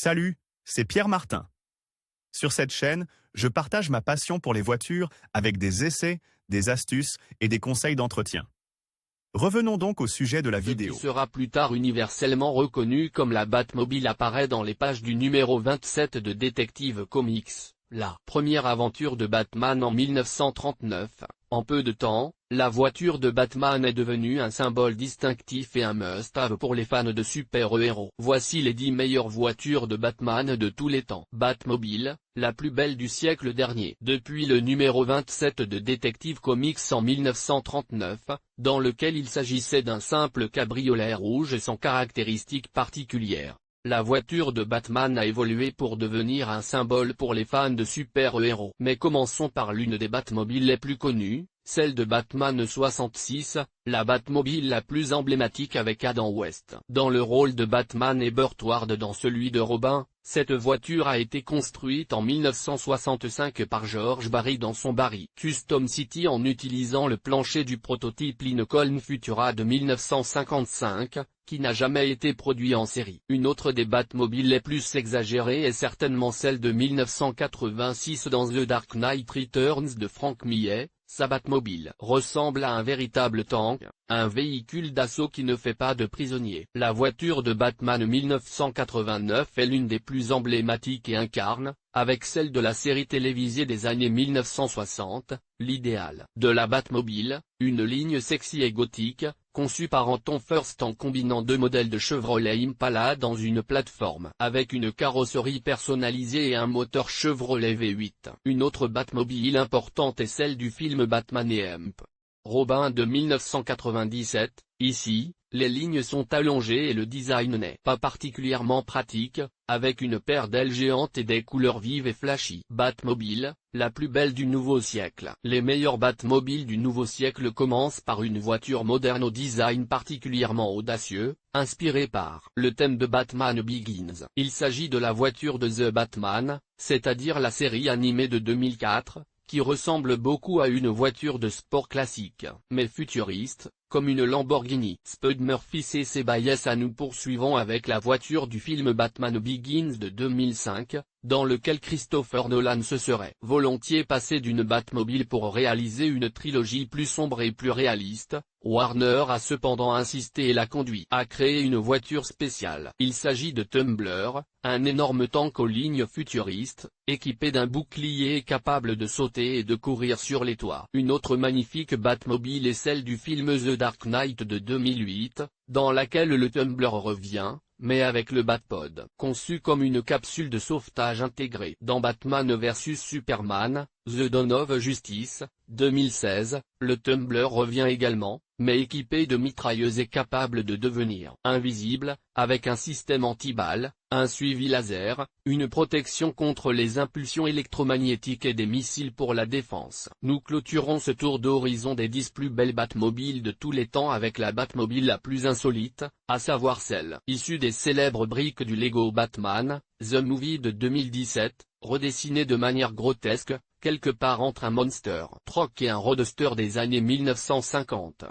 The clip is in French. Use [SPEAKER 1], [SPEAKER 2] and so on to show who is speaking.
[SPEAKER 1] Salut, c'est Pierre Martin. Sur cette chaîne, je partage ma passion pour les voitures avec des essais, des astuces et des conseils d'entretien. Revenons donc au sujet de la
[SPEAKER 2] Ce qui
[SPEAKER 1] vidéo.
[SPEAKER 2] sera plus tard universellement reconnu comme la Batmobile apparaît dans les pages du numéro 27 de Detective Comics, la première aventure de Batman en 1939. En peu de temps, la voiture de Batman est devenue un symbole distinctif et un must-have pour les fans de super-héros. Voici les 10 meilleures voitures de Batman de tous les temps. Batmobile, la plus belle du siècle dernier. Depuis le numéro 27 de Detective Comics en 1939, dans lequel il s'agissait d'un simple cabriolet rouge sans caractéristiques particulières, la voiture de Batman a évolué pour devenir un symbole pour les fans de super-héros. Mais commençons par l'une des Batmobiles les plus connues, celle de Batman 66, la Batmobile la plus emblématique avec Adam West dans le rôle de Batman et Burt Ward dans celui de Robin. Cette voiture a été construite en 1965 par George Barry dans son Barry Custom City en utilisant le plancher du prototype Lincoln Futura de 1955, qui n'a jamais été produit en série. Une autre des Batmobiles les plus exagérées est certainement celle de 1986 dans The Dark Knight Returns de Frank Millet. Sa Batmobile ressemble à un véritable tank, un véhicule d'assaut qui ne fait pas de prisonniers. La voiture de Batman 1989 est l'une des plus emblématiques et incarne, avec celle de la série télévisée des années 1960, l'idéal de la Batmobile, une ligne sexy et gothique, conçue par Anton Furst en combinant deux modèles de Chevrolet Impala dans une plateforme avec une carrosserie personnalisée et un moteur Chevrolet V8. Une autre Batmobile importante est celle du film Batman et Robin de 1997, ici, les lignes sont allongées et le design n'est pas particulièrement pratique, avec une paire d'ailes géantes et des couleurs vives et flashy. Batmobile, la plus belle du nouveau siècle. Les meilleures Batmobiles du nouveau siècle commencent par une voiture moderne au design particulièrement audacieux, inspirée par le thème de Batman Begins. Il s'agit de la voiture de The Batman, c'est-à-dire la série animée de 2004, qui ressemble beaucoup à une voiture de sport classique, mais futuriste, comme une Lamborghini. Spud Murphy CC Bayes. Nous poursuivons avec la voiture du film Batman Begins de 2005, dans lequel Christopher Nolan se serait volontiers passé d'une Batmobile pour réaliser une trilogie plus sombre et plus réaliste. Warner a cependant insisté et l'a conduit à créer une voiture spéciale. Il s'agit de Tumbler, un énorme tank aux lignes futuristes, équipé d'un bouclier et capable de sauter et de courir sur les toits. Une autre magnifique Batmobile est celle du film The Dark Knight de 2008, dans laquelle le Tumbler revient, mais avec le Batpod. Conçu comme une capsule de sauvetage intégrée dans Batman vs Superman, The Dawn of Justice, 2016, le Tumbler revient également, mais équipé de mitrailleuses et capable de devenir invisible, avec un système anti-balles, un suivi laser, une protection contre les impulsions électromagnétiques et des missiles pour la défense. Nous clôturons ce tour d'horizon des 10 plus belles Batmobiles de tous les temps avec la Batmobile la plus insolite, à savoir celle issue des célèbres briques du Lego Batman, The Movie de 2017, redessinée de manière grotesque, quelque part entre un Monster Truck et un Roadster des années 1950.